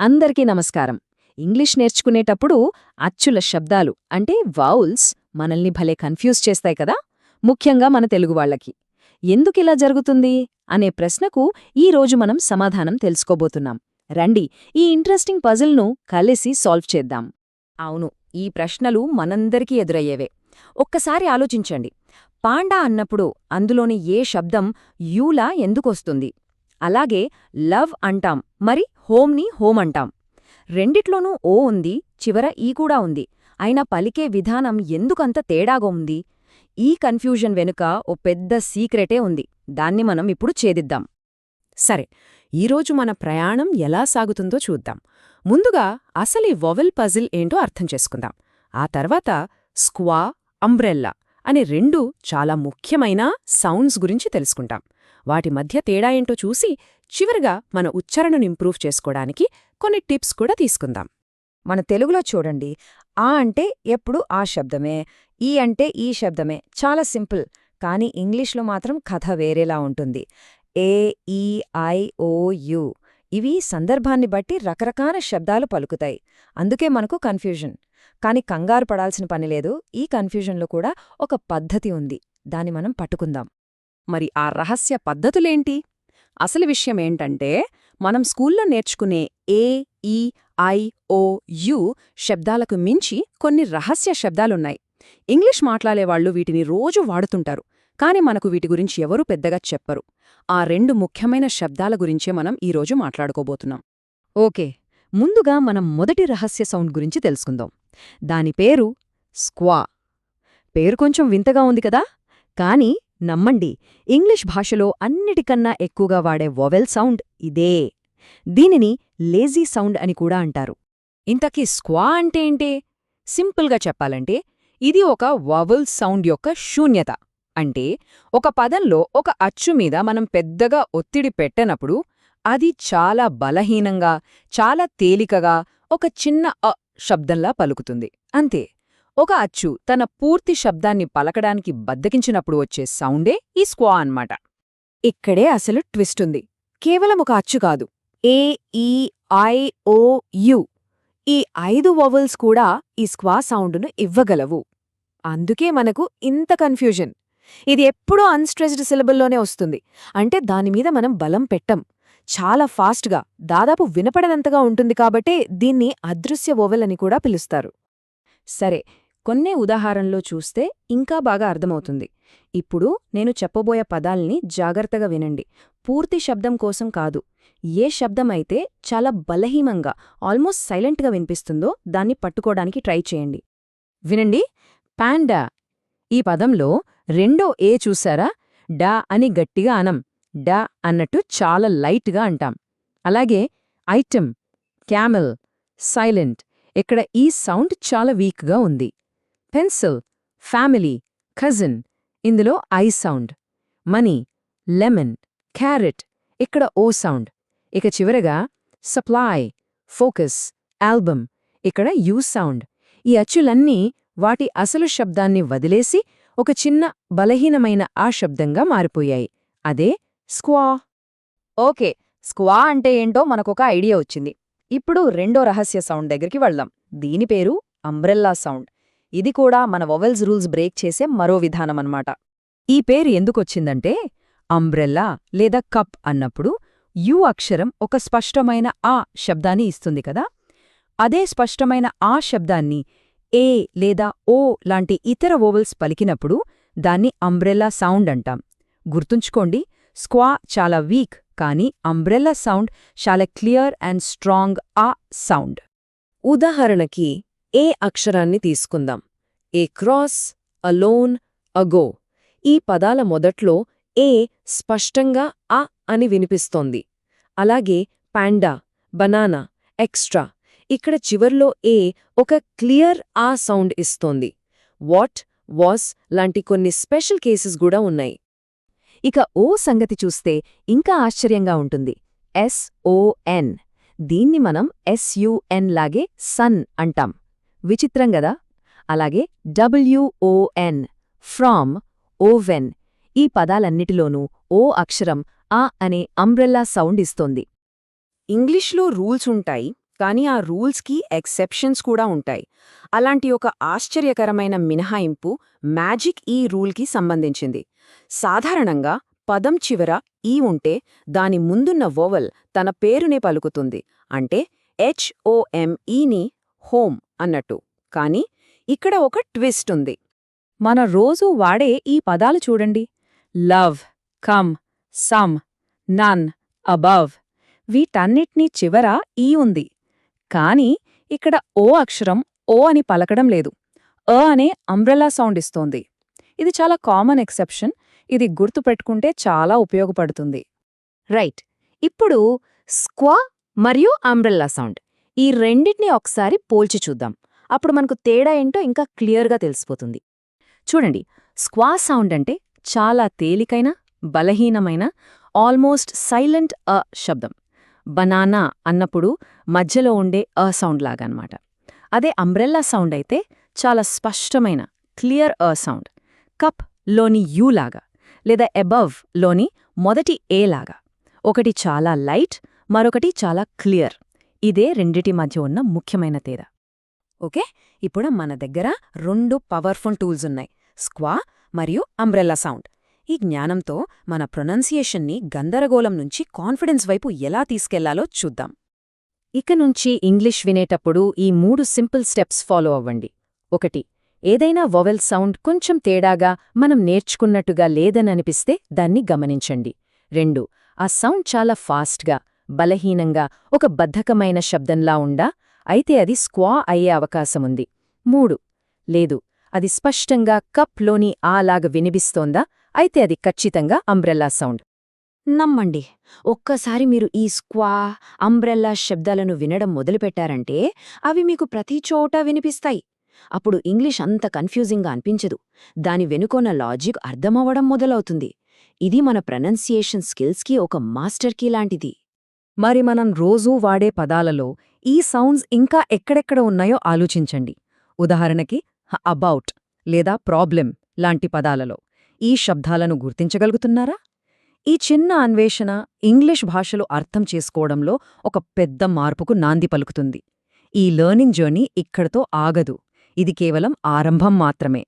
అందరికీ నమస్కారం. ఇంగ్లీష్ నేర్చుకునేటప్పుడు అచ్చుల శబ్దాలు అంటే వౌల్స్ మనల్ని భలే కన్ఫ్యూజ్ చేస్తాయి కదా, ముఖ్యంగా మన తెలుగు వాళ్ళకి. ఎందుకిలా జరుగుతుంది అనే ప్రశ్నకు ఈరోజు మనం సమాధానం తెలుసుకోబోతున్నాం. రండి, ఈ ఇంట్రెస్టింగ్ పజిల్ను కలిసి సాల్వ్ చేద్దాం. అవును, ఈ ప్రశ్నలు మనందరికీ ఎదురయ్యేవే. ఒక్కసారి ఆలోచించండి. పాండా అన్నప్పుడు అందులోని ఏ శబ్దం యూలా ఎందుకొస్తుంది? అలాగే లవ్ అంటాం, మరి హోమ్ని హోమ్ అంటాం. రెండిట్లోనూ ఓ ఉంది, చివర ఈ కూడా ఉంది. అయినా పలికే విధానం ఎందుకంత తేడాగా ఉంది? ఈ కన్ఫ్యూజన్ వెనుక ఓ పెద్ద సీక్రెటే ఉంది. దాన్ని మనం ఇప్పుడు ఛేదిద్దాం. సరే, ఈరోజు మన ప్రయాణం ఎలా సాగుతుందో చూద్దాం. ముందుగా అసలు ఈ వొవెల్ పజిల్ ఏంటో అర్థం చేసుకుందాం. ఆ తర్వాత స్క్వా, అంబ్రెల్లా అనే రెండు చాలా ముఖ్యమైన సౌండ్స్ గురించి తెలుసుకుంటాం. వాటి మధ్య తేడా ఏంటో చూసి చివరగా మన ఉచ్చారణను ఇంప్రూవ్ చేసుకోవడానికి కొన్ని టిప్స్ కూడా తీసుకుందాం. మన తెలుగులో చూడండి, ఆ అంటే ఎప్పుడు ఆ శబ్దమే, ఈ అంటే ఈ శబ్దమే. చాలా సింపుల్. కానీ ఇంగ్లీష్లో మాత్రం కథ వేరేలా ఉంటుంది. ఏ, ఈ, ఐ, ఓ, యు ఇవి సందర్భాన్ని బట్టి రకరకాల శబ్దాలు పలుకుతాయి. అందుకే మనకు కన్ఫ్యూజన్. కాని కంగారు పడాల్సిన పనిలేదు. ఈ కన్ఫ్యూజన్లో కూడా ఒక పద్ధతి ఉంది. దాన్ని మనం పట్టుకుందాం. మరి ఆ రహస్య పద్ధతులేంటి? అసలు విషయమేంటంటే, మనం స్కూల్లో నేర్చుకునే ఏ, ఈ, ఐ, ఓ, యు శబ్దాలకు మించి కొన్ని రహస్య శబ్దాలున్నాయి. ఇంగ్లీష్ మాట్లాడేవాళ్లు వీటిని రోజూ వాడుతుంటారు, కాని మనకు వీటి గురించి ఎవరూ పెద్దగా చెప్పరు. ఆ రెండు ముఖ్యమైన శబ్దాల గురించే మనం ఈరోజు మాట్లాడుకోబోతున్నాం. ఓకే, ముందుగా మనం మొదటి రహస్య సౌండ్ గురించి తెలుసుకుందాం. దాని పేరు స్క్వా. పేరు కొంచెం వింతగా ఉంది కదా, కాని నమ్మండి, ఇంగ్లీష్ భాషలో అన్నిటికన్నా ఎక్కువగా వాడే వొవెల్ సౌండ్ ఇదే. దీనిని లేజీ సౌండ్ అని కూడా అంటారు. ఇంతకీ స్క్వా అంటే ఏంటి? సింపుల్గా చెప్పాలంటే, ఇది ఒక వొవెల్ సౌండ్ యొక్క శూన్యత. అంటే ఒక పదంలో ఒక అచ్చు మీద మనం పెద్దగా ఒత్తిడి పెట్టనప్పుడు అది చాలా బలహీనంగా, చాలా తేలికగా ఒక చిన్న శబ్దంలా పలుకుతుంది, అంతే. ఒక అచ్చు తన పూర్తి శబ్దాన్ని పలకడానికి బద్దకించినప్పుడు వచ్చే సౌండే ఈ స్క్వా అన్నమాట. ఇక్కడే అసలు ట్విస్ట్ ఉంది. కేవలం ఒక అచ్చు కాదు, ఏ, ఈ, ఐ, ఓ, యు ఈ 5 వొవెల్స్ కూడా ఈ స్క్వా సౌండును ఇవ్వగలవు. అందుకే మనకు ఇంత కన్ఫ్యూజన్. ఇది ఎప్పుడూ అన్స్ట్రెస్డ్ సిలబుల్లోనే వస్తుంది. అంటే దానిమీద మనం బలం పెట్టం. చాలా ఫాస్ట్గా, దాదాపు వినపడనంతగా ఉంటుంది. కాబట్టే దీన్ని అదృశ్య వొవెల్ అని కూడా పిలుస్తారు. సరే, కొన్నే ఉదాహరణలో చూస్తే ఇంకా బాగా అర్థమవుతుంది. ఇప్పుడు నేను చెప్పబోయే పదాల్ని జాగ్రత్తగా వినండి. పూర్తి శబ్దం కోసం కాదు. ఏ శబ్దమైతే చాలా బలహీనంగా, ఆల్మోస్ట్ సైలెంట్గా వినిపిస్తుందో దాన్ని పట్టుకోవడానికి ట్రై చేయండి. వినండి, పాండా. ఈ పదంలో రెండో ఏ చూసారా? డా అని గట్టిగా అనం. డా అన్నట్టు చాలా లైట్గా అంటాం. అలాగే ఐటమ్, క్యామెల్, సైలెంట్. ఇక్కడ ఈ సౌండ్ చాలా వీక్గా ఉంది. పెన్సిల్, ఫ్యామిలీ, కజిన్, ఇందులో I sound. Money, lemon, carrot, ఇక్కడ ఓ సౌండ్. ఇక చివరగా సప్లై, ఫోకస్, ఆల్బమ్, ఇక్కడ యూ సౌండ్. ఈ అచ్చులన్నీ వాటి అసలు శబ్దాన్ని వదిలేసి ఒక చిన్న బలహీనమైన ఆ శబ్దంగా మారిపోయాయి. అదే స్క్వా. ఓకే, స్క్వా అంటే ఏంటో మనకొక ఐడియా వచ్చింది. ఇప్పుడు రెండో రహస్య సౌండ్ దగ్గరికి వెళ్దాం. దీని పేరు అంబ్రెల్లా సౌండ్. ఇది కూడా మన వొవెల్స్ రూల్స్ బ్రేక్ చేసే మరో విధానమన్నమాట. ఈ పేరు ఎందుకొచ్చిందంటే, అంబ్రెల్లా లేదా కప్ అన్నప్పుడు యు అక్షరం ఒక స్పష్టమైన ఆ శబ్దాన్ని ఇస్తుంది కదా. అదే స్పష్టమైన ఆ శబ్దాన్ని ఏ లేదా ఓ లాంటి ఇతర వొవెల్స్ పలికినప్పుడు దాన్ని అంబ్రెల్లా సౌండ్ అంటాం. గుర్తుంచుకోండి, స్క్వా చాలా వీక్, కానీ అంబ్రెల్లా సౌండ్ చాలా క్లియర్ అండ్ స్ట్రాంగ్ ఆ సౌండ్. ఉదాహరణకి ఏ అక్షరాన్ని తీసుకుందాం. ఏ క్రాస్, అలోన్, అగో. ఈ పదాల మొదట్లో ఏ స్పష్టంగా అ అని వినిపిస్తోంది. అలాగే పాండా, బనానా, ఎక్స్ట్రా. ఇక్కడ చివర్లో ఏ ఒక క్లియర్ ఆ సౌండ్ ఇస్తోంది. వాట్, వాస్ లాంటి కొన్ని స్పెషల్ కేసెస్ కూడా ఉన్నాయి. ఇక ఓ సంగతి చూస్తే ఇంకా ఆశ్చర్యంగా ఉంటుంది. SON. దీన్ని మనం SUN లాగే సన్ అంటాం. విచిత్రం గదా. అలాగే WON, ఫ్రామ్, ఓవెన్. ఈ పదాలన్నిటిలోనూ ఓ అక్షరం ఆ అనే అంబ్రెల్లా సౌండ్ ఇస్తోంది. ఇంగ్లీష్లో రూల్స్ ఉంటాయి, కానీ ఆ రూల్స్కి ఎక్సెప్షన్స్ కూడా ఉంటాయి. అలాంటి ఒక ఆశ్చర్యకరమైన మినహాయింపు మ్యాజిక్ ఈ రూల్కి సంబంధించింది. సాధారణంగా పదం చివర ఈ ఉంటే దాని ముందున్న వోవెల్ తన పేరునే పలుకుతుంది, అంటే HOMEని హోమ్ అన్నట్టు. కానీ ఇక్కడ ఒక ట్విస్ట్ ఉంది. మన రోజూ వాడే ఈ పదాలు చూడండి. లవ్, కమ్, సమ్, నన్, అబవ్. వీటన్నిటినీ చివర ఈ ఉంది. కానీ ఇక్కడ ఓ అక్షరం ఓ అని పలకడం లేదు. అనే అంబ్రెల్లా సౌండ్ ఇస్తోంది. ఇది చాలా కామన్ ఎక్సెప్షన్. ఇది గుర్తుపెట్టుకుంటే చాలా ఉపయోగపడుతుంది. రైట్. ఇప్పుడు స్క్వా మరియు అంబ్రెల్లా సౌండ్, ఈ రెండిటిని ఒకసారి పోల్చి చూద్దాం. అప్పుడు మనకు తేడా ఏంటో ఇంకా క్లియర్గా తెలిసిపోతుంది. చూడండి, స్క్వా సౌండ్ అంటే చాలా తేలికైన, బలహీనమైన, ఆల్మోస్ట్ సైలెంట్ శబ్దం. బనానా అన్నప్పుడు మధ్యలో ఉండే సౌండ్ లాగనమాట. అదే అంబ్రెల్లా సౌండ్ అయితే చాలా స్పష్టమైన, క్లియర్ సౌండ్. కప్ లోని యూ లాగా, లేదా అబవ్ లోని మొదటి ఏ లాగా. ఒకటి చాలా లైట్, మరొకటి చాలా క్లియర్. ఇదే రెండిటి మధ్య ఉన్న ముఖ్యమైన తేడా. ఓకే, ఇప్పుడు మన దగ్గర 2 పవర్ఫుల్ టూల్స్ ఉన్నాయి, స్క్వా మరియు అంబ్రెల్లా సౌండ్. ఈ జ్ఞానంతో మన ప్రొనౌన్సియేషన్ని గందరగోళం నుంచి కాన్ఫిడెన్స్ వైపు ఎలా తీసుకెళ్లాలో చూద్దాం. ఇక నుంచి ఇంగ్లీష్ వినేటప్పుడు ఈ 3 సింపుల్ స్టెప్స్ ఫాలో అవ్వండి. 1. ఏదైనా వొవెల్ సౌండ్ కొంచెం తేడాగా, మనం నేర్చుకున్నట్టుగా లేదననిపిస్తే దాన్ని గమనించండి. 2. ఆ సౌండ్ చాలా ఫాస్ట్గా, బలహీనంగా, ఒక బద్ధకమైన శబ్దంలా ఉందా? అయితే అది స్క్వా అయ్యే అవకాశముంది. 3. లేదు, అది స్పష్టంగా కప్ లోని లాగా వినిపిస్తోందా? అయితే అది ఖచ్చితంగా అంబ్రెల్లా సౌండ్. నమ్మండి, ఒక్కసారి మీరు ఈ స్క్వా, అంబ్రెల్లా శబ్దాలను వినడం మొదలుపెట్టారంటే అవి మీకు ప్రతి చోటా వినిపిస్తాయి. అప్పుడు ఇంగ్లీష్ అంత కన్ఫ్యూజింగ్గా అనిపించదు. దాని వెనుకొన్న లాజిక్ అర్థమవ్వడం మొదలవుతుంది. ఇది మన ప్రొనౌన్సియేషన్ స్కిల్స్కి ఒక మాస్టర్ కీ లాంటిది. మరి మనం రోజూ వాడే పదాలలో ఈ సౌండ్స్ ఇంకా ఎక్కడెక్కడ ఉన్నాయో ఆలోచించండి. ఉదాహరణకి అబౌట్ లేదా ప్రాబ్లెమ్ లాంటి పదాలలో ఈ శబ్దాలను గుర్తించగలుగుతున్నారా? ఈ చిన్న అన్వేషణ ఇంగ్లీష్ భాషలో అర్థం చేసుకోవడంలో ఒక పెద్ద మార్పుకు నాంది పలుకుతుంది. ఈ లెర్నింగ్ జర్నీ ఇక్కడితో ఆగదు. ఇది కేవలం ఆరంభం మాత్రమే.